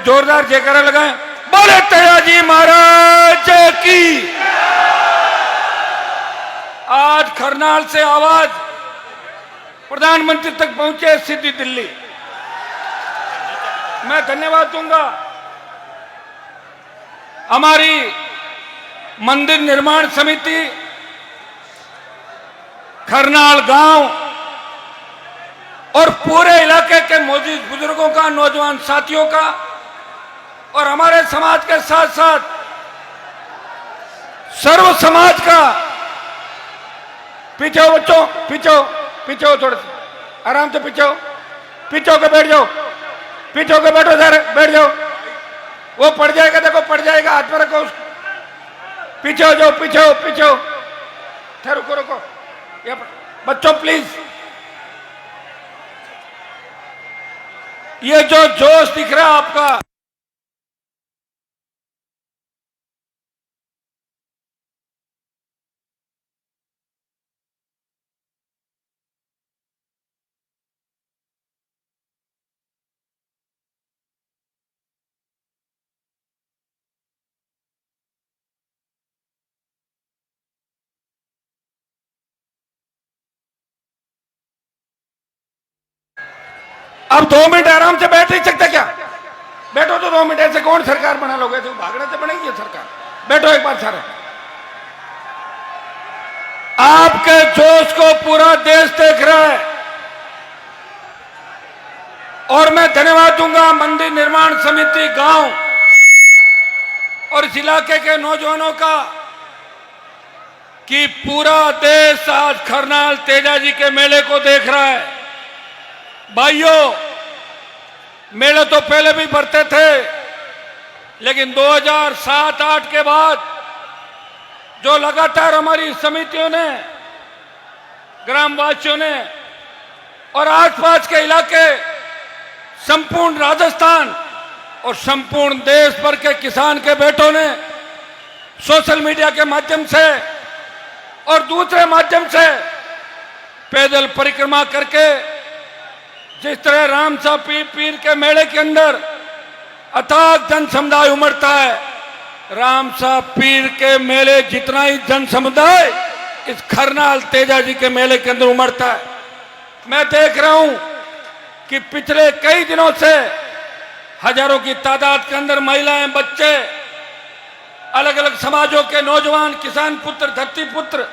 जोरदार जयकारा लगाएं। बोले तेजाजी महाराज की। आज करनाल से आवाज प्रधानमंत्री तक पहुंचे सीधी दिल्ली। मैं धन्यवाद दूंगा हमारी मंदिर निर्माण समिति, करनाल गांव और पूरे इलाके के मौजूद बुजुर्गों का, नौजवान साथियों का और हमारे समाज के साथ साथ सर्व समाज का। पीछे हो बच्चों, पीछे हो थोड़ा सा, आराम से पीछे होकर बैठ जाओ, पीछे होकर बैठो सर, बैठ जाओ। वो पड़ जाएगा, देखो पड़ जाएगा, हाथ में रखो उसको। पीछे हो जाओ, पीछे हो। रुको बच्चों प्लीज। ये जो जोश दिख रहा है आपका, अब 2 मिनट आराम से बैठ नहीं सकते क्या? बैठो तो 2 मिनट। ऐसे कौन सरकार बना लोगे? तो भागने से बनेगी ये सरकार। बैठो एक बार सारे। आपके जोश को पूरा देश देख रहा है और मैं धन्यवाद दूंगा मंदिर निर्माण समिति गांव और इस इलाके के नौजवानों का कि पूरा देश आज करनाल तेजाजी के मेले को देख रहा है। भाइयों, मेले तो पहले भी बढ़ते थे, लेकिन 2007-8 के बाद जो लगातार हमारी समितियों ने, ग्रामवासियों ने और आसपास के इलाके, संपूर्ण राजस्थान और संपूर्ण देश भर के किसान के बेटों ने सोशल मीडिया के माध्यम से और दूसरे माध्यम से पैदल परिक्रमा करके, जिस तरह रामसा पीर के मेले के अंदर अथाक जन समुदाय उमड़ता है, रामसा पीर के मेले जितना ही जन समुदाय इस करनाल तेजाजी के मेले के अंदर उमड़ता है। मैं देख रहा हूं कि पिछले कई दिनों से हजारों की तादाद के अंदर महिलाएं, बच्चे, अलग अलग समाजों के नौजवान, किसान पुत्र, धरती पुत्र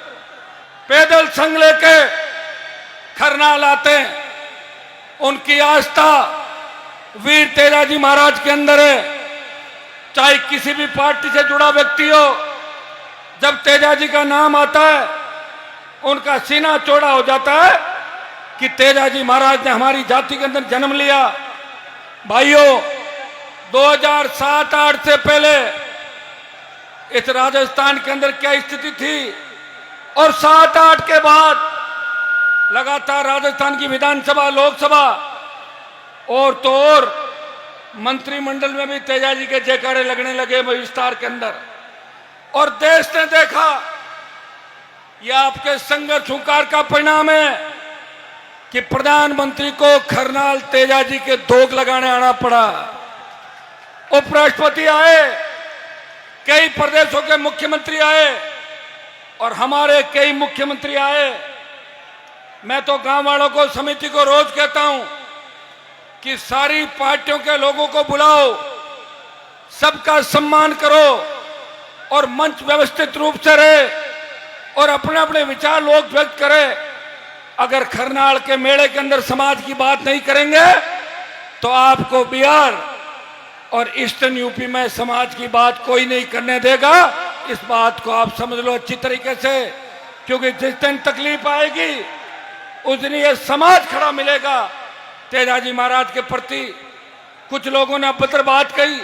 पैदल संग लेके करनाल आते हैं। उनकी आस्था वीर तेजाजी महाराज के अंदर है। चाहे किसी भी पार्टी से जुड़ा व्यक्ति हो, जब तेजाजी का नाम आता है उनका सीना चौड़ा हो जाता है कि तेजाजी महाराज ने हमारी जाति के अंदर जन्म लिया। भाइयों, 2007-8 से पहले इस राजस्थान के अंदर क्या स्थिति थी और 7-8 के बाद लगातार राजस्थान की विधानसभा, लोकसभा और तो और मंत्रिमंडल में भी तेजाजी के जयकारे लगने लगे विस्तार के अंदर। और देश ने देखा यह आपके संघर्ष हुंकार का परिणाम है कि प्रधानमंत्री को करनाल तेजाजी के धोख लगाने आना पड़ा। उपराष्ट्रपति आए, कई प्रदेशों के मुख्यमंत्री आए और हमारे कई मुख्यमंत्री आए। मैं तो गांव वालों को, समिति को रोज कहता हूं कि सारी पार्टियों के लोगों को बुलाओ, सबका सम्मान करो और मंच व्यवस्थित रूप से रहे और अपने अपने विचार लोग व्यक्त करें। अगर करनाल के मेले के अंदर समाज की बात नहीं करेंगे तो आपको बिहार और ईस्टर्न यूपी में समाज की बात कोई नहीं करने देगा। इस बात को आप समझ लो अच्छी तरीके से, क्योंकि जिस दिन तकलीफ आएगी उस दिन ये समाज खड़ा मिलेगा तेजाजी महाराज के प्रति। कुछ लोगों ने अभद्र बात कही,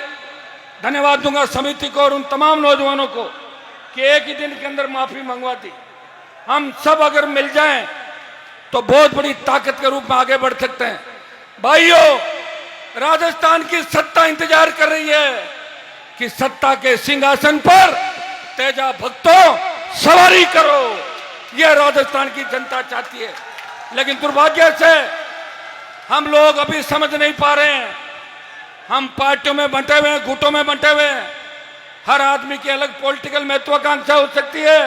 धन्यवाद दूंगा समिति को और उन तमाम नौजवानों को कि एक ही दिन के अंदर माफी मंगवा दी। हम सब अगर मिल जाएं तो बहुत बड़ी ताकत के रूप में आगे बढ़ सकते हैं। भाइयों, राजस्थान की सत्ता इंतजार कर रही है कि सत्ता के सिंहासन पर तेजा भक्तों सवारी करो, यह राजस्थान की जनता चाहती है। लेकिन दुर्भाग्य से हम लोग अभी समझ नहीं पा रहे हैं हम पार्टियों में बंटे हुए हैं, गुटों में बंटे हुए हैं। हर आदमी की अलग पॉलिटिकल महत्वाकांक्षा हो सकती है,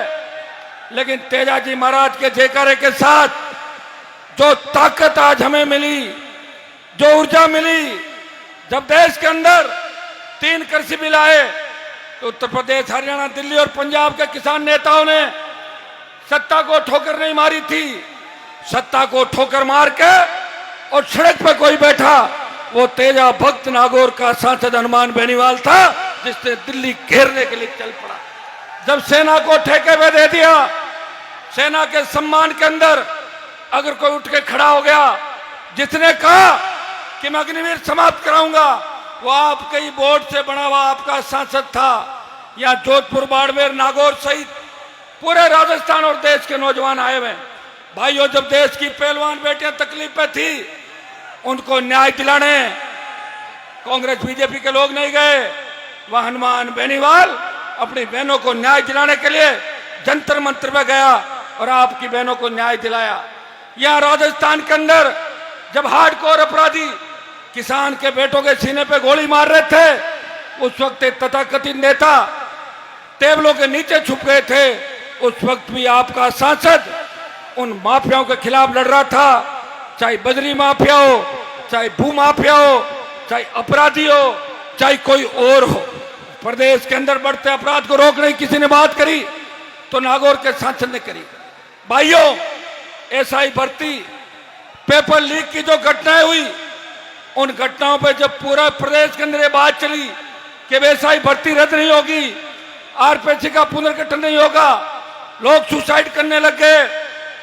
लेकिन तेजाजी महाराज के जयकारे के साथ जो ताकत आज हमें मिली, जो ऊर्जा मिली, जब देश के अंदर 3 कृषि बिल आए तो उत्तर प्रदेश, हरियाणा, दिल्ली और पंजाब के किसान नेताओं ने सत्ता को ठोकर नहीं मारी थी। सत्ता को ठोकर मार के और सड़क पर कोई बैठा, वो तेजा भक्त नागौर का सांसद हनुमान बेनीवाल था, जिसने दिल्ली घेरने के लिए चल पड़ा। जब सेना को ठेके पे दे दिया, सेना के सम्मान के अंदर अगर कोई उठ के खड़ा हो गया, जिसने कहा कि मैं अग्निवीर समाप्त कराऊंगा, वो आपके ही बोर्ड से बना हुआ आपका सांसद था। या जोधपुर, बाड़मेर, नागौर सहित पूरे राजस्थान और देश के नौजवान आए हुए। भाइयों, जब देश की पहलवान बेटियां तकलीफ पे थी, उनको न्याय दिलाने कांग्रेस बीजेपी के लोग नहीं गए। वह हनुमान बेनीवाल अपनी बहनों को न्याय दिलाने के लिए जंतर मंत्र में गया और आपकी बहनों को न्याय दिलाया। यह राजस्थान के अंदर जब हार्डकोर अपराधी किसान के बेटों के सीने पे गोली मार रहे थे, उस वक्त एक तथाकथित नेता टेबलों के नीचे छुप गए थे। उस वक्त भी आपका सांसद उन माफियाओं के खिलाफ लड़ रहा था, चाहे बजरी माफिया हो, चाहे भू माफिया हो, चाहे अपराधी हो, चाहे कोई और हो। प्रदेश के अंदर बढ़ते अपराध को रोकने की किसी ने बात करी तो नागौर के सांसद ने करी। भाइयों, एसआई भर्ती, पेपर लीक की जो घटनाएं हुई, उन घटनाओं पर जब पूरा प्रदेश के अंदर ये बात चली कि एसआई भर्ती रद्द नहीं होगी, आरपीसी का पुनर्गठन नहीं होगा, लोग सुसाइड करने लग गए,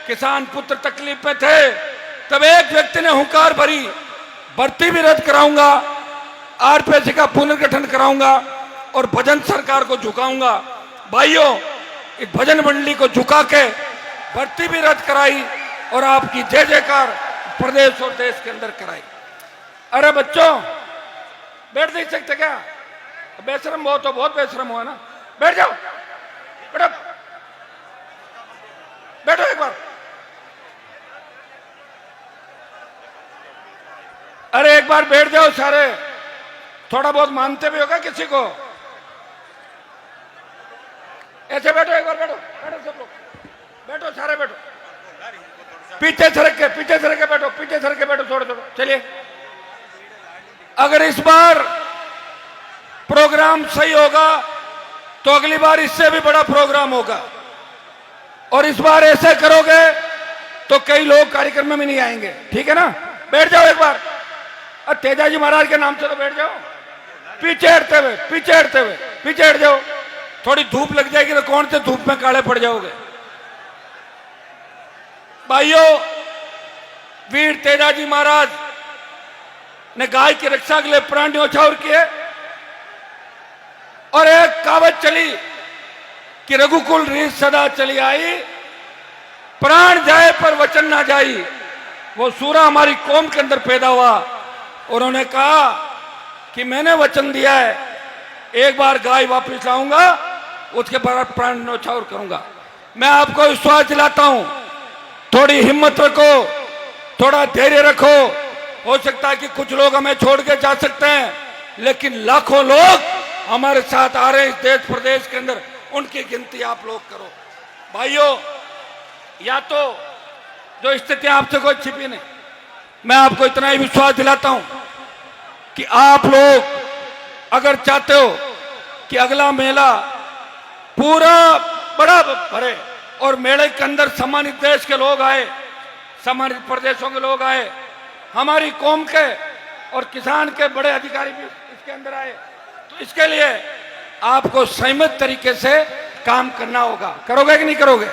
किसान पुत्र तकलीफ में थे, तब एक व्यक्ति ने हुंकार भरी, भर्ती भी रद्द कराऊंगा, आरपीसी का पुनर्गठन कराऊंगा और भजन सरकार को झुकाऊंगा। भाइयों, इस भजन मंडली को झुका के भर्ती भी रद्द कराई और आपकी जय जयकार प्रदेश और देश के अंदर कराई। अरे बच्चों, बैठ नहीं सकते क्या? बेशरम बहुत हो, बहुत बेशरम हुआ ना। बैठ जाओ, बैठो, बैठो एक बार। अरे एक बार बैठ जाओ सारे, थोड़ा बहुत मानते भी होगा किसी को। ऐसे बैठो, एक बार बैठो, बैठो सब लोग, बैठो सारे, बैठो, पीछे सरक के बैठो, पीछे सरक के बैठो, थोड़ा थोड़ा। चलिए, अगर इस बार प्रोग्राम सही होगा तो अगली बार इससे भी बड़ा प्रोग्राम होगा, और इस बार ऐसे करोगे तो कई लोग कार्यक्रम में नहीं आएंगे। ठीक है ना? बैठ जाओ एक बार। तेजाजी महाराज के नाम से तो बैठ जाओ। पीछे हटते हुए, पीछे हटते हुए, पीछे हट जाओ। थोड़ी धूप लग जाएगी तो कौन से धूप में काले पड़ जाओगे। भाइयों, वीर तेजाजी महाराज ने गाय की रक्षा के लिए प्राण न्यौछावर किए, और एक कहावत चली कि रघुकुल रीत सदा चली आई, प्राण जाए पर वचन ना जाई। वो सूरा हमारी कौम के अंदर पैदा हुआ। उन्होंने कहा कि मैंने वचन दिया है, एक बार गाय वापस लाऊंगा, उसके बाद प्राण न्यौछावर करूंगा। मैं आपको विश्वास दिलाता हूं, थोड़ी हिम्मत रखो, थोड़ा धैर्य रखो। हो सकता है कि कुछ लोग हमें छोड़ के जा सकते हैं, लेकिन लाखों लोग हमारे साथ आ रहे हैं इस देश प्रदेश के अंदर, उनकी गिनती आप लोग करो। भाइयों, या तो जो स्थिति आपसे कोई छिपी नहीं, मैं आपको इतना ही विश्वास दिलाता हूं कि आप लोग अगर चाहते हो कि अगला मेला पूरा बड़ा भरे और मेले के अंदर सम्मानित देश के लोग आए, सम्मानित प्रदेशों के लोग आए, हमारी कौम के और किसान के बड़े अधिकारी भी इसके अंदर आए, तो इसके लिए आपको संयमित तरीके से काम करना होगा। करोगे कि नहीं करोगे?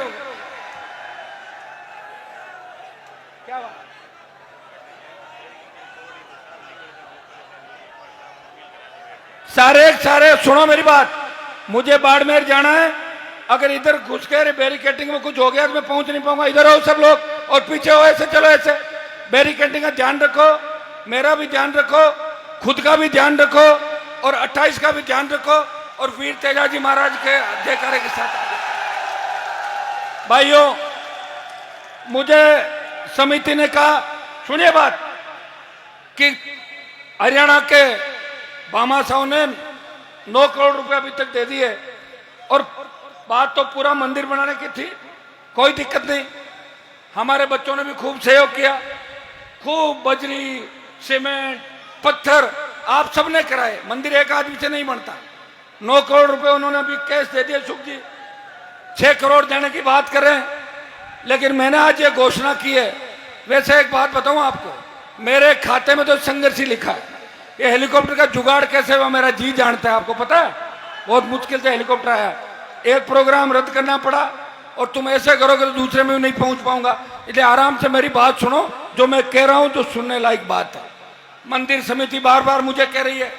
क्या बात? सारे सुनो मेरी बात। मुझे बाड़मेर जाना है, अगर इधर घुस के बैरिकेडिंग में कुछ हो गया तो मैं पहुंच नहीं पाऊंगा। इधर आओ सब लोग और पीछे हो, ऐसे चलो, ऐसे। बैरिकेडिंग का ध्यान रखो, मेरा भी ध्यान रखो, खुद का भी ध्यान रखो, और 28 का भी ध्यान रखो, और वीर तेजाजी महाराज के जयकारे के साथ। भाइयों, मुझे समिति ने कहा, सुनिए बात, कि हरियाणा के बामा साहब ने 9 करोड़ रुपए अभी तक दे दिए। और बात तो पूरा मंदिर बनाने की थी, कोई दिक्कत नहीं। हमारे बच्चों ने भी खूब सहयोग किया, खूब बजरी, सीमेंट, पत्थर आप सबने कराए। मंदिर एक आदमी से नहीं बनता। 9 करोड़ रुपए उन्होंने अभी कैश दे दिए। सुख जी 6 करोड़ देने की बात कर रहे हैं, लेकिन मैंने आज ये घोषणा की है। वैसे एक बात बताऊं आपको, मेरे खाते में तो संघर्ष ही लिखा है। ये हेलीकॉप्टर का जुगाड़ कैसे हुआ मेरा जी जानता है, आपको पता है। बहुत मुश्किल से हेलीकॉप्टर आया, एक प्रोग्राम रद्द करना पड़ा, और तुम ऐसे करोगे तो दूसरे में भी नहीं पहुंच पाऊंगा। इसलिए आराम से मेरी बात सुनो, जो मैं कह रहा हूं जो सुनने लायक बात है। मंदिर समिति बार बार मुझे कह रही है,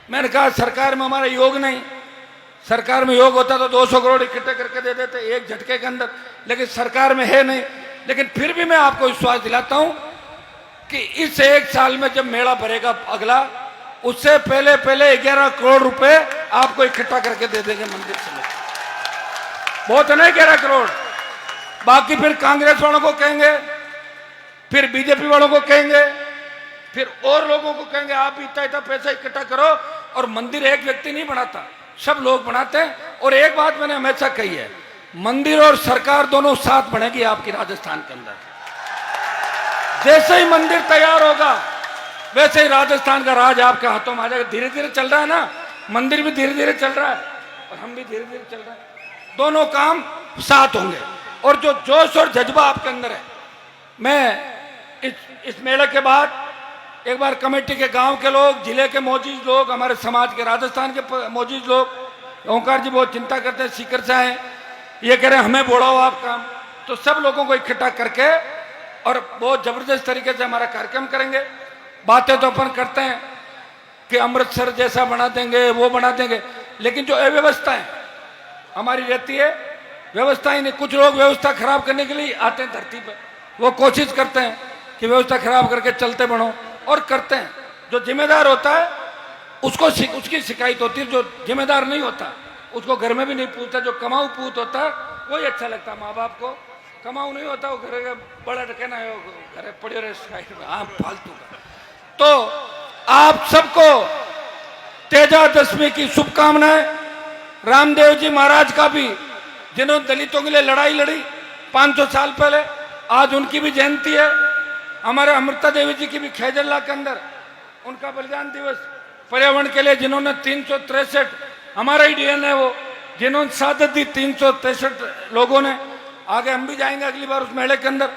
मैंने कहा सरकार में हमारा योग नहीं। सरकार में योग होता तो 200 करोड़ इकट्ठे करके दे देते एक झटके के अंदर, लेकिन सरकार में है नहीं। लेकिन फिर भी मैं आपको विश्वास दिलाता हूं कि इस 1 साल में जब मेला भरेगा अगला, उससे पहले 11 करोड़ रुपए आपको इकट्ठा करके दे देंगे मंदिर समिति। बहुत है ना 11 करोड़। बाकी फिर कांग्रेस वालों को कहेंगे, फिर बीजेपी वालों को कहेंगे, फिर और लोगों को कहेंगे आप इतना पैसा इकट्ठा करो। और मंदिर एक व्यक्ति नहीं बनाता, सब लोग बनाते हैं। और एक बात मैंने हमेशा कही है, मंदिर और सरकार दोनों साथ बनेगी आपकी राजस्थान के अंदर। जैसे ही मंदिर तैयार होगा वैसे ही राजस्थान का राज आपके हाथों में आ जाएगा। धीरे धीरे चल रहा है ना, मंदिर भी धीरे धीरे चल रहा है और हम भी धीरे धीरे चल रहे हैं। दोनों काम साथ होंगे। और जो जोश और जज्बा आपके अंदर है, मैं इस मेले के बाद एक बार कमेटी के गांव के लोग, जिले के मौजूद लोग, हमारे समाज के राजस्थान के मौजूद लोग, ओंकार जी बहुत चिंता करते हैं, सीकर से आए, ये कह रहे हैं हमें बोलाओ आप काम। तो सब लोगों को इकट्ठा करके और बहुत जबरदस्त तरीके से हमारा कार्यक्रम करेंगे। बातें तो अपन करते हैं कि अमृतसर जैसा बना देंगे, वो बना देंगे, लेकिन जो अव्यवस्थाएं हमारी रहती है, व्यवस्था ही नहीं। कुछ लोग व्यवस्था खराब करने के लिए आते हैं धरती पर, वो कोशिश करते हैं कि व्यवस्था खराब करके चलते बढ़ो, और करते हैं। जो जिम्मेदार होता है उसको उसकी शिकायत होती है, जो जिम्मेदार नहीं होता उसको घर में भी नहीं पूछता। जो कमाऊ पूत होता है वही अच्छा लगता है माँ बाप को। कमाऊ नहीं होता वो घर का बड़ा कहना है, घर पड़े रहे साइड में, हाँ फालतू का। तो आप सबको तेजादशमी की शुभकामनाएं। रामदेव जी महाराज का भी, जिन्होंने दलितों के लिए लड़ाई लड़ी 500 साल पहले, आज उनकी भी जयंती है। हमारे अमृता देवी जी की भी खैजल्ला के अंदर उनका बलिदान दिवस। पर्यावरण के लिए जिन्होंने 363, हमारा ही डीएन है वो, जिन्होंने शहादत दी 363 लोगों ने। आगे हम भी जाएंगे अगली बार उस मेले के अंदर।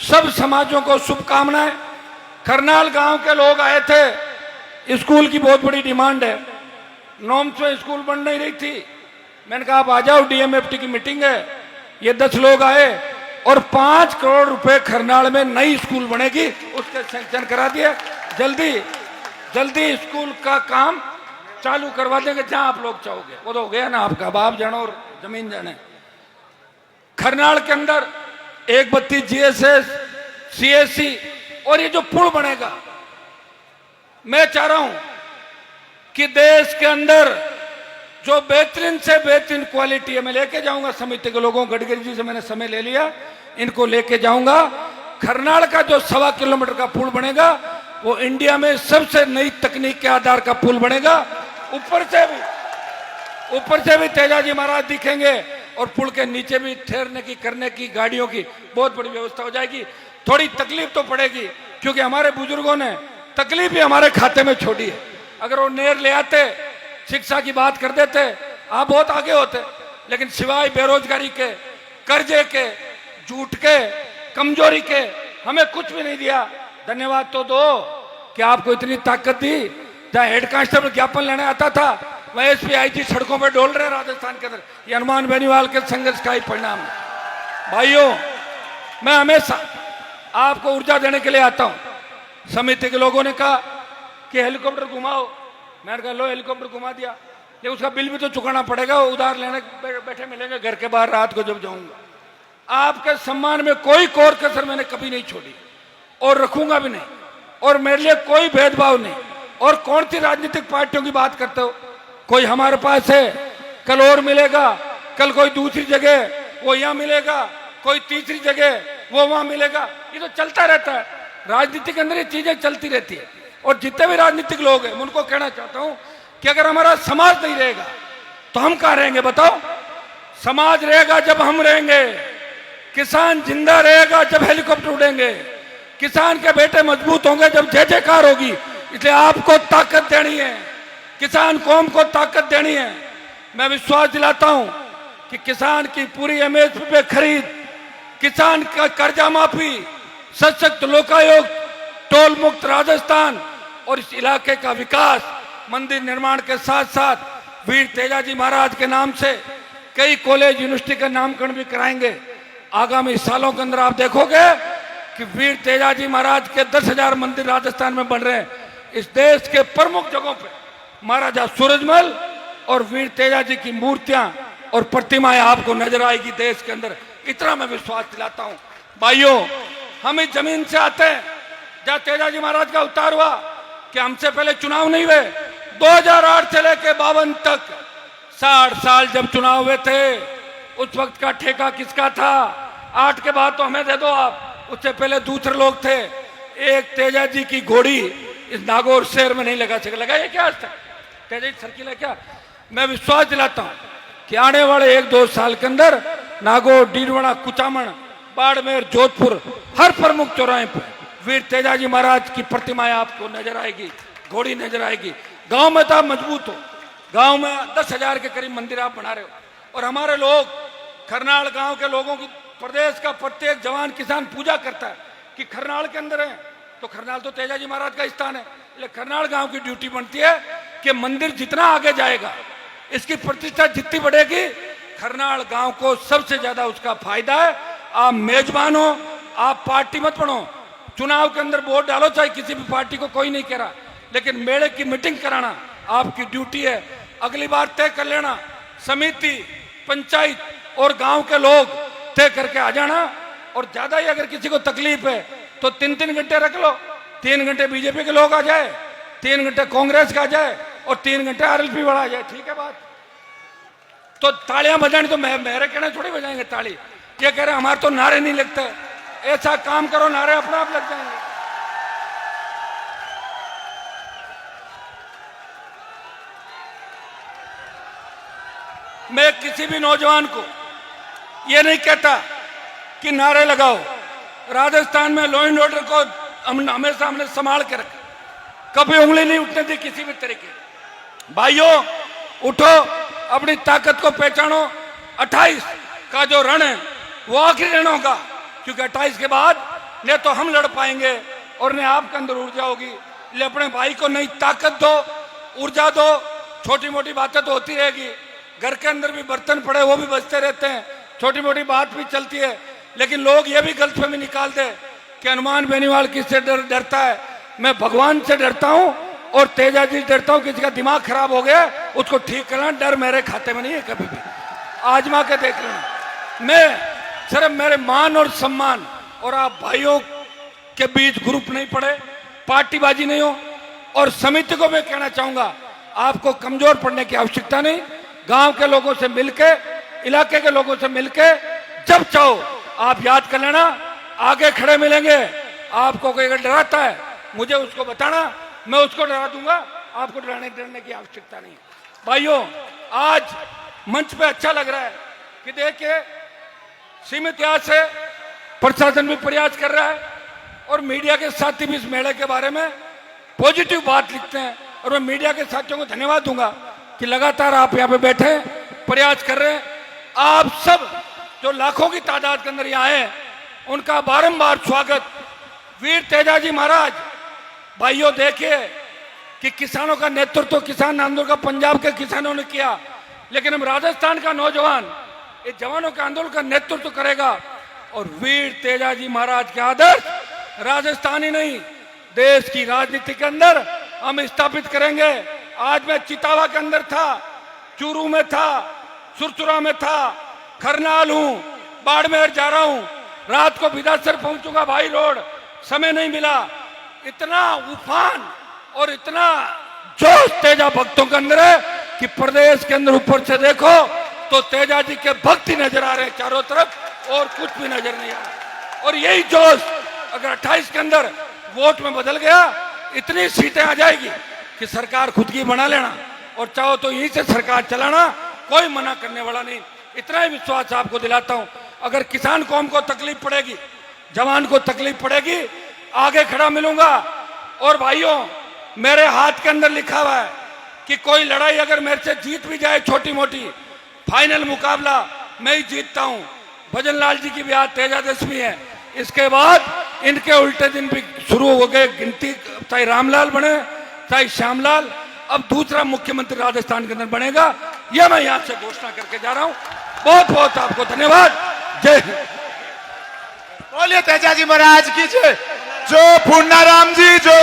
सब समाजों को शुभकामनाएं। करनाल गांव के लोग आए थे, स्कूल की बहुत बड़ी डिमांड है, नॉर्म्स में स्कूल बन नहीं रही थी। मैंने कहा आप आ जाओ, डीएमएफटी की मीटिंग है। ये 10 लोग आए और 5 करोड़ रुपए खरनाल में नई स्कूल बनेगी, उसके सैंक्शन करा दिए। जल्दी स्कूल का काम चालू करवा देंगे जहां आप लोग चाहोगे। वो तो हो गया ना आपका, अब आप जानो और जमीन जाने। खरनाल के अंदर 132 जीएसएस, सीएससी और ये जो पुल बनेगा, मैं चाह रहा हूं कि देश के अंदर जो बेहतरीन से बेहतरीन क्वालिटी है, मैं लेके जाऊंगा समिति के लोगों, गडकरी जी से मैंने समय ले लिया, इनको लेके जाऊंगा। खरनाल का जो 1.25 किलोमीटर का पुल बनेगा वो इंडिया में सबसे नई तकनीक के आधार का पुल बनेगा। ऊपर से भी तेजाजी महाराज दिखेंगे और पुल के नीचे भी ठहरने की, करने की, गाड़ियों की बहुत बड़ी व्यवस्था हो जाएगी। थोड़ी तकलीफ तो पड़ेगी क्योंकि हमारे बुजुर्गों ने तकलीफ भी हमारे खाते में छोड़ी है। अगर वो नहर ले आते, शिक्षा की बात कर देते, आप बहुत आगे होते। लेकिन सिवाय बेरोजगारी के, कर्जे के, झूठ के, कमजोरी के हमें कुछ भी नहीं दिया। धन्यवाद तो दो कि आपको इतनी ताकत दी। जहां हेड कांस्टेबल ज्ञापन लेने आता था, वह एसपी आईजी सड़कों पर डोल रहे राजस्थान के अंदर। ये हनुमान बेनीवाल के संघर्ष का ही परिणाम है। भाइयों, मैं हमेशा आपको ऊर्जा देने के लिए आता हूं। समिति के लोगों ने कहा कि हेलीकॉप्टर घुमाओ, मैंने कहा लो हेलीकॉप्टर घुमा दिया, लेकिन उसका बिल भी तो चुकाना पड़ेगा। उधार लेने बैठे मिलेंगे घर के बाहर रात को जब जाऊंगा। आपके सम्मान में कोई कोर कसर मैंने कभी नहीं छोड़ी और रखूंगा भी नहीं, और मेरे लिए कोई भेदभाव नहीं। और कौन सी राजनीतिक पार्टियों की बात करते हो? कोई हमारे पास है, कल और मिलेगा, कल कोई दूसरी जगह वो यहां मिलेगा, कोई तीसरी जगह वो वहां मिलेगा। ये तो चलता रहता है, राजनीति के अंदर ये चीजें चलती रहती है। और जितने भी राजनीतिक लोग हैं उनको कहना चाहता हूं कि अगर हमारा समाज नहीं रहेगा तो हम कहां रहेंगे बताओ? समाज रहेगा जब हम रहेंगे, किसान जिंदा रहेगा जब हेलीकॉप्टर उड़ेंगे, किसान के बेटे मजबूत होंगे जब जय जयकार होगी। इसलिए आपको ताकत देनी है, किसान कौम को ताकत देनी है। मैं विश्वास दिलाता हूं कि किसान की पूरी एमएसपी पे खरीद, किसान का कर्जा माफी, सशक्त लोकायुक्त, टोल मुक्त राजस्थान और इस इलाके का विकास, मंदिर निर्माण के साथ साथ वीर तेजाजी महाराज के नाम से कई कॉलेज यूनिवर्सिटी का नामकरण भी कराएंगे। आगामी सालों के अंदर आप देखोगे कि वीर तेजाजी महाराज के 10,000 मंदिर राजस्थान में बन रहे हैं। इस देश के प्रमुख जगहों पे महाराजा सूरजमल और वीर तेजाजी की मूर्तियां और प्रतिमाएं आपको नजर आएगी देश के अंदर। इतना मैं विश्वास दिलाता हूं। भाइयों, हम इस जमीन से आते हैं जहां तेजाजी महाराज का अवतार हुआ। कि हमसे पहले चुनाव नहीं हुए? 2008 से लेकर 52 तक 60 साल जब चुनाव हुए थे, उस वक्त का ठेका किसका था? 8 के बाद तो हमें दे दो आप, उससे पहले दूसरे लोग थे। एक तेजाजी की घोड़ी इस नागौर शहर में नहीं लगा सके। लगाइए क्या आज तक? तेजाजी सर्किल है क्या? मैं विश्वास दिलाता हूं कि आने वाले 1-2 साल के अंदर नागौर, डीडवाना, कुचामन, बाड़मेर, जोधपुर, हर प्रमुख चौराहे पर वीर तेजाजी महाराज की प्रतिमाएं आपको नजर आएगी, घोड़ी नजर आएगी। गांव में तो आप मजबूत हो, गांव में 10,000 के करीब मंदिर आप बना रहे हो। और हमारे लोग, खरनाल गांव के लोगों की, प्रदेश का प्रत्येक जवान किसान पूजा करता है कि खरनाल के अंदर है तो खरनाल तो तेजाजी महाराज का स्थान है। इसलिए खरनाल गांव की ड्यूटी बनती है कि मंदिर जितना आगे जाएगा, इसकी प्रतिष्ठा जितनी बढ़ेगी, खरनाल गांव को सबसे ज्यादा उसका फायदा है। आप मेजबान हो, आप पार्टी मत बनो। चुनाव के अंदर वोट डालो, चाहे किसी भी पार्टी को, कोई नहीं कह रहा, लेकिन मेले की मीटिंग कराना आपकी ड्यूटी है। अगली बार तय कर लेना, समिति, पंचायत और गांव के लोग तय करके आ जाना। और ज्यादा ही अगर किसी को तकलीफ है तो 3-3 घंटे रख लो। 3 घंटे बीजेपी के लोग आ जाए, 3 घंटे कांग्रेस का आ जाए और 3 घंटे आरएलपी वाला आ जाए। ठीक है बात? तो तालियां बजानी तो मेरे कहने थोड़ी बजाएंगे ताली। ये कह रहे हमारे तो नारे नहीं लगते। ऐसा काम करो, नारे अपने आप लग जाएंगे। मैं किसी भी नौजवान को यह नहीं कहता कि नारे लगाओ। राजस्थान में लॉ एंड ऑर्डर को हमेशा हमने संभाल के रखा, कभी उंगली नहीं उठने दी किसी भी तरीके। भाइयों, उठो, अपनी ताकत को पहचानो। 28 का जो रण है वो आखिरी रण होगा, क्योंकि 28 के बाद न तो हम लड़ पाएंगे और न आपके अंदर ऊर्जा होगी। इसलिए अपने भाई को नई ताकत दो, ऊर्जा दो। छोटी मोटी बातें तो होती रहेगी, घर के अंदर भी बर्तन पड़े वो भी बजते रहते हैं, छोटी मोटी बात भी चलती है। लेकिन लोग ये भी गलतफहमी निकालते हैं कि हनुमान बेनीवाल किससे डरता है। मैं भगवान से डरता हूं और तेजाजी से डरता हूं। किसी का दिमाग खराब हो गया उसको ठीक करना, डर मेरे खाते में नहीं है। कभी भी आजमा के देख लेना। मैं सिर्फ मेरे मान और सम्मान और आप भाइयों के बीच ग्रुप नहीं पड़े, पार्टीबाजी नहीं हो। और समिति को मैं कहना चाहूंगा, आपको कमजोर पड़ने की आवश्यकता नहीं। गांव के लोगों से मिलके, इलाके के लोगों से मिलके जब चाहो आप याद कर लेना, आगे खड़े मिलेंगे। आपको कोई अगर डराता है मुझे उसको बताना, मैं उसको डरा दूंगा। आपको डरने की आवश्यकता नहीं। भाइयों, आज मंच पे अच्छा लग रहा है कि देखिए सीमित इतिहास से प्रशासन भी प्रयास कर रहा है और मीडिया के साथी भी इस मेले के बारे में पॉजिटिव बात लिखते हैं। और मैं मीडिया के साथियों को धन्यवाद दूंगा कि लगातार आप यहाँ पे बैठे प्रयास कर रहे हैं। आप सब जो लाखों की तादाद के अंदर यहाँ आए, उनका बारंबार स्वागत। वीर तेजाजी महाराज, भाइयों देखिए कि किसानों का नेतृत्व, किसान आंदोलन का पंजाब के किसानों ने किया, लेकिन हम राजस्थान का नौजवान इस जवानों के आंदोलन का नेतृत्व करेगा। और वीर तेजाजी महाराज के आदर्श राजस्थान ही नहीं, देश की राजनीति के अंदर हम स्थापित करेंगे। आज मैं चितावा के अंदर था, चूरू में था, सुरचुरा में था, खरनाल हूं, बाड़मेर जा रहा हूं, रात को बिदासर पहुंचूंगा। भाई रोड समय नहीं मिला। इतना उफान और इतना जोश तेजा भक्तों के अंदर है कि प्रदेश के अंदर ऊपर से देखो तो तेजाजी के भक्त ही नजर आ रहे हैं चारों तरफ, और कुछ भी नजर नहीं आ रहा। और यही जोश अगर 28 के अंदर वोट में बदल गया, इतनी सीटें आ जाएगी कि सरकार खुद की बना लेना, और चाहो तो यहीं से सरकार चलाना, कोई मना करने वाला नहीं। इतना ही विश्वास आपको दिलाता हूं। अगर किसान कौम को तकलीफ पड़ेगी, जवान को तकलीफ पड़ेगी, आगे खड़ा मिलूंगा। और भाइयों, मेरे हाथ के अंदर लिखा हुआ है कि कोई लड़ाई अगर मेरे से जीत भी जाए छोटी मोटी, फाइनल मुकाबला मैं ही जीतता हूं। भजन लाल जी की भी आज तेजादशमी है, इसके बाद इनके उल्टे दिन भी शुरू हो गए गिनती, चाहे रामलाल बने चाहे श्यामलाल, अब दूसरा मुख्यमंत्री राजस्थान के अंदर बनेगा, यह मैं यहां से घोषणा करके जा रहा हूं। बहुत बहुत आपको धन्यवाद। जय हिंद। बोलिए तेजाजी महाराज की जय। जो पूर्णाराम जी जो